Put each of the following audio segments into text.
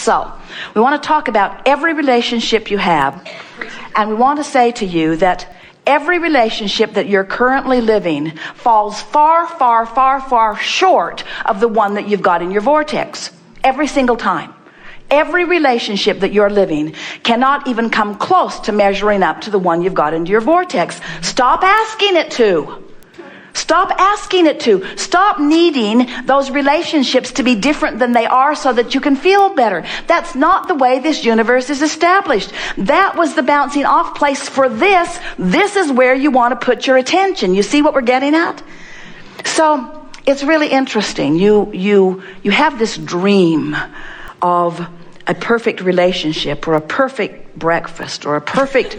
So, we want to talk about every relationship you have, and we want to say to you that every relationship that you're currently living falls far, far, far, far short of the one that you've got in your vortex. Every single time. Every relationship that you're living cannot even come close to measuring up to the one you've got into your vortex. Stop asking it to. Stop asking it to. Stop needing those relationships to be different than they are so that you can feel better. That's not the way this universe is established. That was the bouncing off place for this. This is where you want to put your attention. You see what we're getting at? So it's really interesting. You have this dream of a perfect relationship, or a perfect breakfast, or a perfect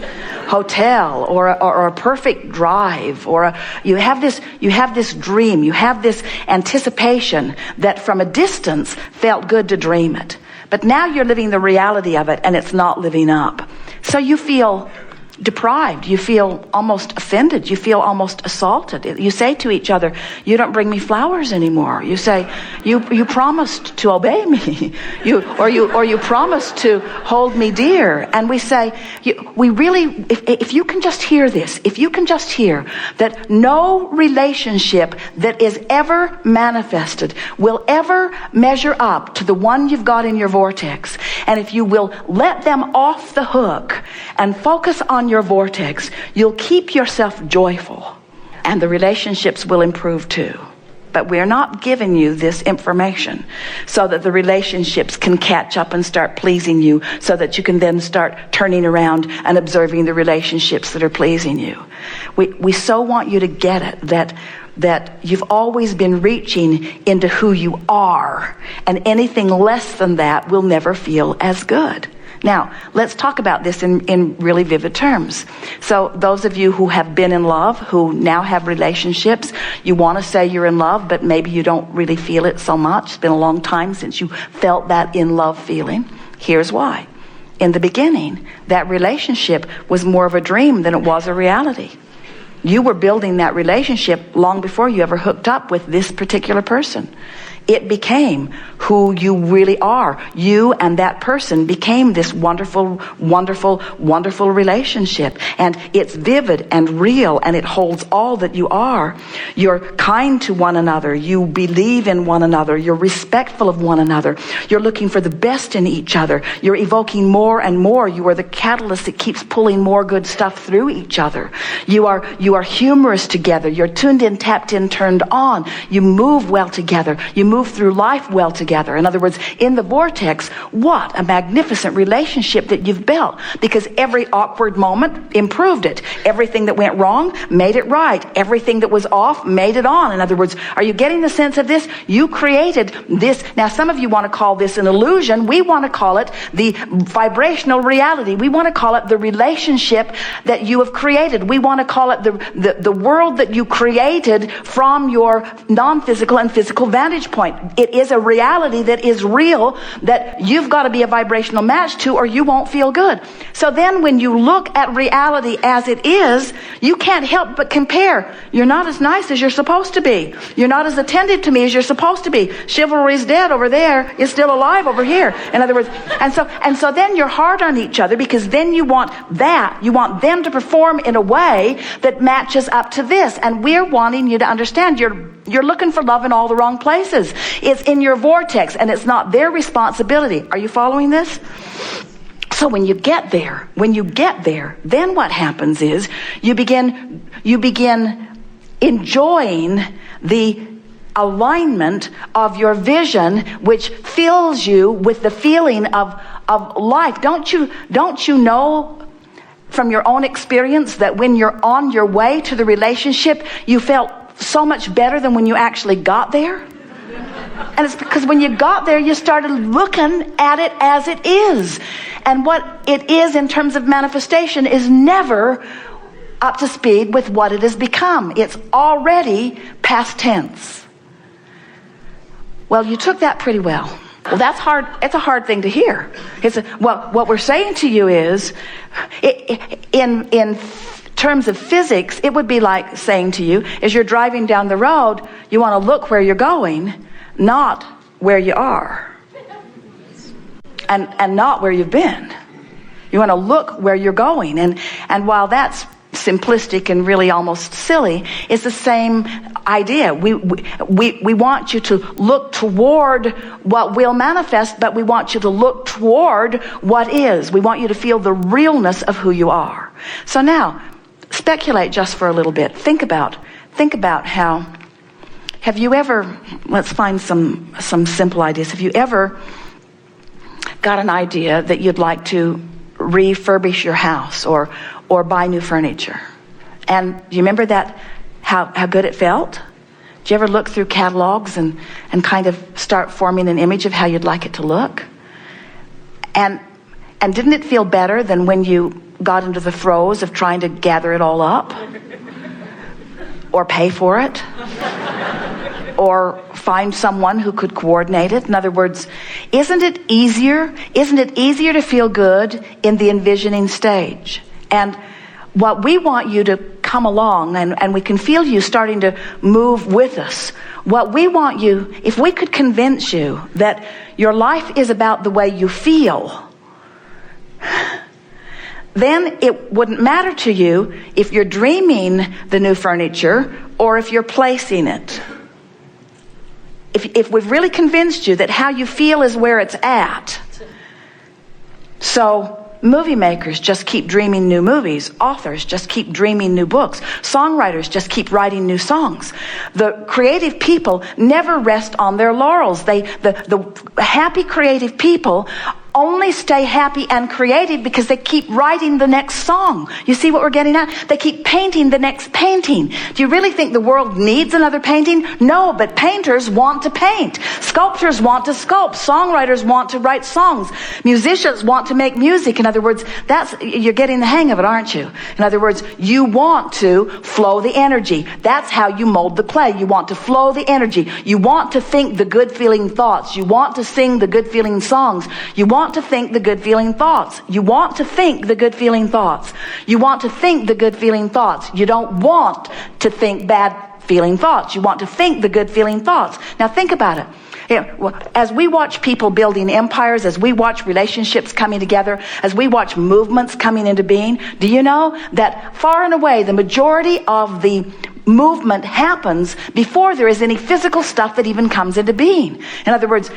hotel, or a perfect drive, or you have this dream, you have this anticipation that from a distance felt good to dream it. But now you're living the reality of it, and it's not living up. So you feel deprived, you feel almost offended, you feel almost assaulted. You say to each other, "You don't bring me flowers anymore." You say, you promised to obey me. you promised to hold me dear. And we say, we really, if you can just hear this, if you can just hear that no relationship that is ever manifested will ever measure up to the one you've got in your vortex. And if you will let them off the hook and focus on your vortex, you'll keep yourself joyful, and the relationships will improve too. But we're not giving you this information so that the relationships can catch up and start pleasing you, so that you can then start turning around and observing the relationships that are pleasing you. We so want you to get it that you've always been reaching into who you are, and anything less than that will never feel as good. Now, let's talk about this in really vivid terms. So those of you who have been in love, who now have relationships, you want to say you're in love, but maybe you don't really feel it so much. It's been a long time since you felt that in love feeling. Here's why. In the beginning, that relationship was more of a dream than it was a reality. You were building that relationship long before you ever hooked up with this particular person. It became who you really are. You and that person became this wonderful, wonderful, wonderful relationship. And it's vivid and real, and it holds all that you are. You're kind to one another. You believe in one another. You're respectful of one another. You're looking for the best in each other. You're evoking more and more. You are the catalyst that keeps pulling more good stuff through each other. You are humorous together. You're tuned in, tapped in, turned on. You move well together. You move through life well together. In other words, in the vortex, what a magnificent relationship that you've built, because every awkward moment improved it. Everything that went wrong made it right. Everything that was off made it on. In other words, are you getting the sense of this? You created this. Now, some of you want to call this an illusion. We want to call it the vibrational reality. We want to call it the relationship that you have created. We want to call it the world that you created from your non-physical and physical vantage point. It is a reality that is real, that you've got to be a vibrational match to, or you won't feel good. So then when you look at reality as it is, you can't help but compare. You're not as nice as you're supposed to be. You're not as attentive to me as you're supposed to be. Chivalry's dead over there. It's still alive over here. In other words, and so then you're hard on each other, because then you want them to perform in a way that matches up to this. And we're wanting you to understand you're looking for love in all the wrong places. It's in your vortex, and it's not their responsibility. Are you following this? So when you get there, then what happens is you begin enjoying the alignment of your vision, which fills you with the feeling of life. Don't you know from your own experience that when you're on your way to the relationship, you felt so much better than when you actually got there? And it's because when you got there, you started looking at it as it is. And what it is in terms of manifestation is never up to speed with what it has become. It's already past tense. Well, you took that pretty well. Well, that's hard. It's a hard thing to hear. What we're saying to you is, in terms of physics, it would be like saying to you, as you're driving down the road, you want to look where you're going, not where you are. and not where you've been. You want to look where you're going. And while that's simplistic and really almost silly, it's the same idea. We want you to look toward what will manifest, but we want you to look toward what is. We want you to feel the realness of who you are. So now, speculate just for a little bit. Think about how, have you ever, let's find some simple ideas. Have you ever got an idea that you'd like to refurbish your house or buy new furniture? And do you remember that, how good it felt? Did you ever look through catalogs and kind of start forming an image of how you'd like it to look? And didn't it feel better than when you got into the throes of trying to gather it all up? Or pay for it? Or find someone who could coordinate it? In other words, isn't it easier to feel good in the envisioning stage? And what we want you to come along, and we can feel you starting to move with us. What we want you, if we could convince you that your life is about the way you feel, then it wouldn't matter to you if you're dreaming the new furniture or if you're placing it. If we've really convinced you that how you feel is where it's at. So movie makers just keep dreaming new movies. Authors just keep dreaming new books. Songwriters just keep writing new songs. The creative people never rest on their laurels. The happy creative people only stay happy and creative because they keep writing the next song. You see what we're getting at? They keep painting the next painting. Do you really think the world needs another painting? No, but painters want to paint. Sculptors want to sculpt. Songwriters want to write songs. Musicians want to make music. In other words, you're getting the hang of it, aren't you? In other words, you want to flow the energy. That's how you mold the clay. You want to flow the energy. You want to think the good feeling thoughts. You want to sing the good feeling songs. You want to think the good feeling thoughts. You want to think the good feeling thoughts. You want to think the good feeling thoughts. You don't want to think bad feeling thoughts. You want to think the good feeling thoughts. Now think about it. As we watch people building empires, as we watch relationships coming together, as we watch movements coming into being, do you know that far and away the majority of the movement happens before there is any physical stuff that even comes into being? In other words,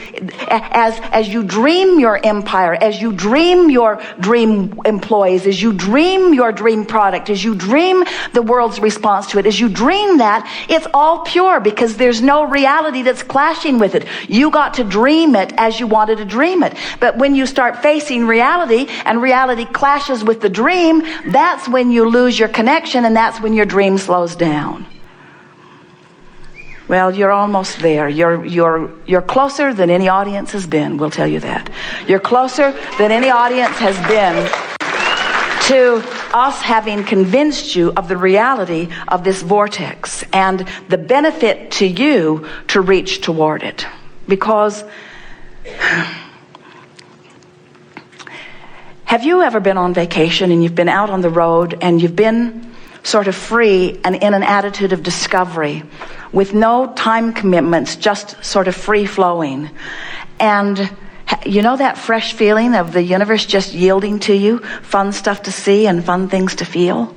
as you dream your empire, as you dream your dream employees, as you dream your dream product, as you dream the world's response to it, as you dream that, it's all pure because there's no reality that's clashing with it. You got to dream it as you wanted to dream it. But when you start facing reality and reality clashes with the dream, that's when you lose your connection, and that's when your dream slows down. Well, you're almost there. You're closer than any audience has been, we'll tell you that. You're closer than any audience has been to us having convinced you of the reality of this vortex and the benefit to you to reach toward it. Because have you ever been on vacation and you've been out on the road and you've been sort of free and in an attitude of discovery with no time commitments, just sort of free flowing? And you know that fresh feeling of the universe just yielding to you fun stuff to see and fun things to feel?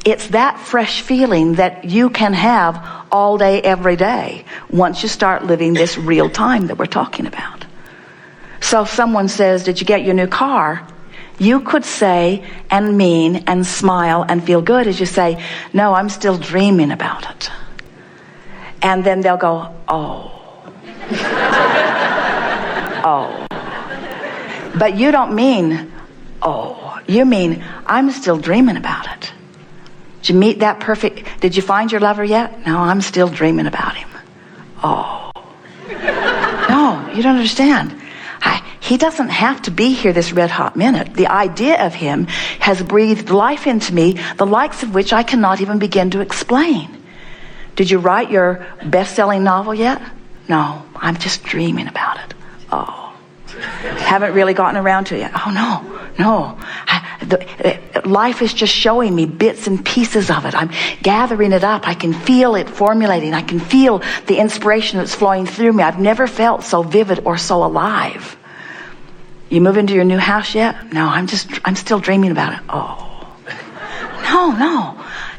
It's that fresh feeling that you can have all day, every day, once you start living this real time that we're talking about. So if someone says, "Did you get your new car?" you could say and mean and smile and feel good as you say, "No, I'm still dreaming about it." And then they'll go, "Oh." Oh. But you don't mean, "Oh." You mean, "I'm still dreaming about it." Did you meet that perfect? Did you find your lover yet? No, I'm still dreaming about him. Oh. No, you don't understand. He doesn't have to be here this red hot minute. The idea of him has breathed life into me, the likes of which I cannot even begin to explain. Did you write your best-selling novel yet? No, I'm just dreaming about it. Oh. Haven't really gotten around to it yet. Oh, no. Life is just showing me bits and pieces of it. I'm gathering it up. I can feel it formulating. I can feel the inspiration that's flowing through me. I've never felt so vivid or so alive. You move into your new house yet? No, I'm still dreaming about it. Oh, no.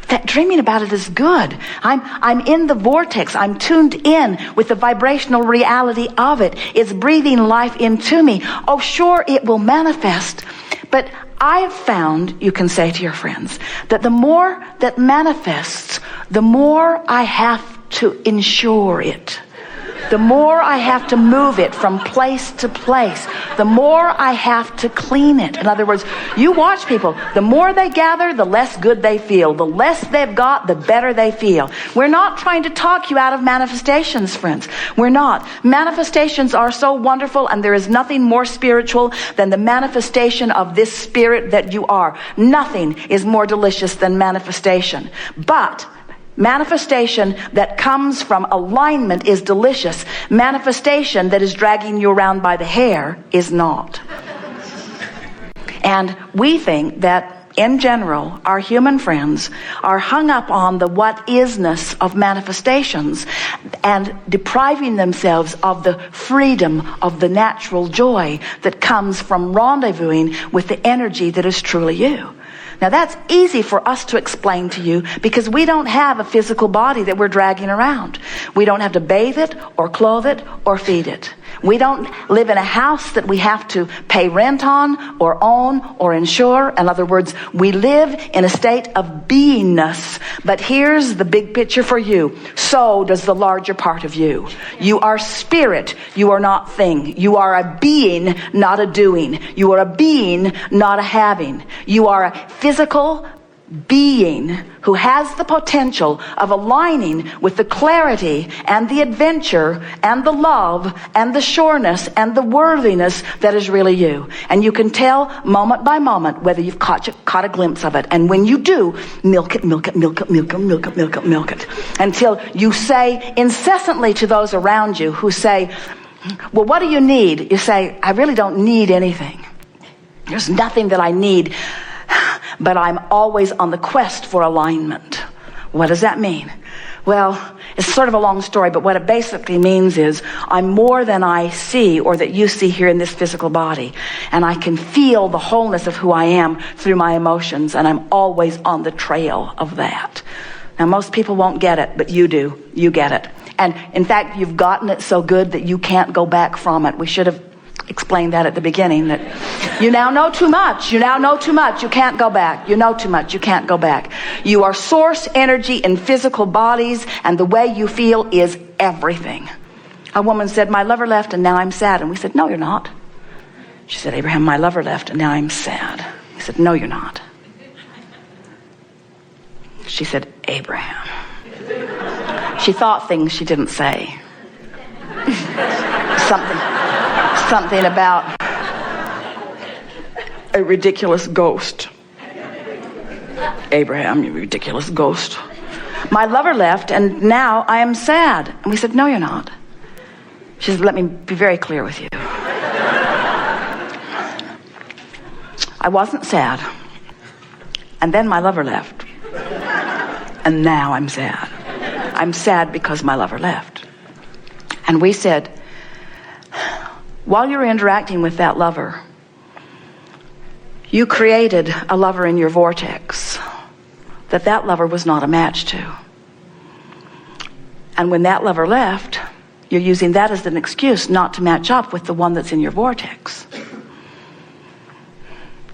That dreaming about it is good. I'm in the vortex. I'm tuned in with the vibrational reality of it. It's breathing life into me. Oh, sure, it will manifest. But I've found, you can say to your friends, that the more that manifests, the more I have to ensure it. The more I have to move it from place to place, the more I have to clean it. In other words, you watch people. The more they gather, the less good they feel. The less they've got, the better they feel. We're not trying to talk you out of manifestations, friends. We're not. Manifestations are so wonderful, and there is nothing more spiritual than the manifestation of this spirit that you are. Nothing is more delicious than manifestation. But manifestation that comes from alignment is delicious. Manifestation that is dragging you around by the hair is not. And we think that, in general, our human friends are hung up on the what-isness of manifestations and depriving themselves of the freedom of the natural joy that comes from rendezvousing with the energy that is truly you. Now that's easy for us to explain to you because we don't have a physical body that we're dragging around. We don't have to bathe it or clothe it or feed it. We don't live in a house that we have to pay rent on or own or insure. In other words, we live in a state of beingness. But here's the big picture for you. So does the larger part of you. You are spirit. You are not thing. You are a being, not a doing. You are a being, not a having. You are a physical being who has the potential of aligning with the clarity and the adventure and the love and the sureness and the worthiness that is really you. And you can tell moment by moment whether you've caught a glimpse of it. And when you do, milk it, milk it, milk it, milk it, milk it, milk it, milk it, until you say incessantly to those around you who say, well, what do you need? You say, I really don't need anything. There's nothing that I need. But I'm always on the quest for alignment. What does that mean? Well, it's sort of a long story, but what it basically means is I'm more than I see or that you see here in this physical body. And I can feel the wholeness of who I am through my emotions, and I'm always on the trail of that. Now, most people won't get it, but you do. You get it. And in fact, you've gotten it so good that you can't go back from it. We should have explained that at the beginning, that you now know too much. You now know too much. You can't go back. You know too much. You can't go back. You are source energy in physical bodies, and the way you feel is everything. A woman said, my lover left and now I'm sad. And we said, no, you're not. She said, Abraham, my lover left and now I'm sad. He said, no, you're not. She said, Abraham. She thought things she didn't say. Something about a ridiculous ghost. Abraham, you ridiculous ghost. My lover left and now I am sad. And we said, no, you're not. She said, let me be very clear with you. I wasn't sad. And then my lover left. And now I'm sad. I'm sad because my lover left. And we said, while you're interacting with that lover, you created a lover in your vortex that lover was not a match to. And when that lover left, you're using that as an excuse not to match up with the one that's in your vortex.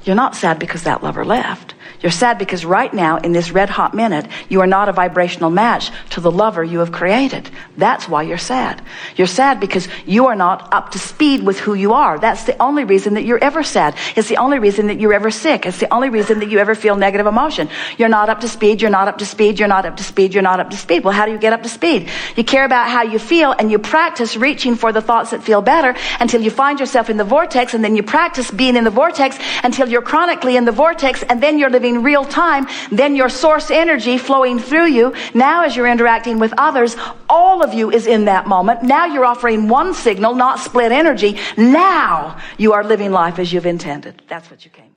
You're not sad because that lover left. You're sad because right now, in this red hot minute, you are not a vibrational match to the lover you have created. That's why you're sad. You're sad because you are not up to speed with who you are. That's the only reason that you're ever sad. It's the only reason that you're ever sick. It's the only reason that you ever feel negative emotion. You're not up to speed. You're not up to speed. You're not up to speed. You're not up to speed. Well, how do you get up to speed? You care about how you feel, and you practice reaching for the thoughts that feel better until you find yourself in the vortex, and then you practice being in the vortex until you're chronically in the vortex, and then you're living real time. Then your source energy flowing through you. Now as you're interacting with others, all of you is in that moment. Now you're offering one signal, not split energy. Now you are living life as you've intended. That's what you came for.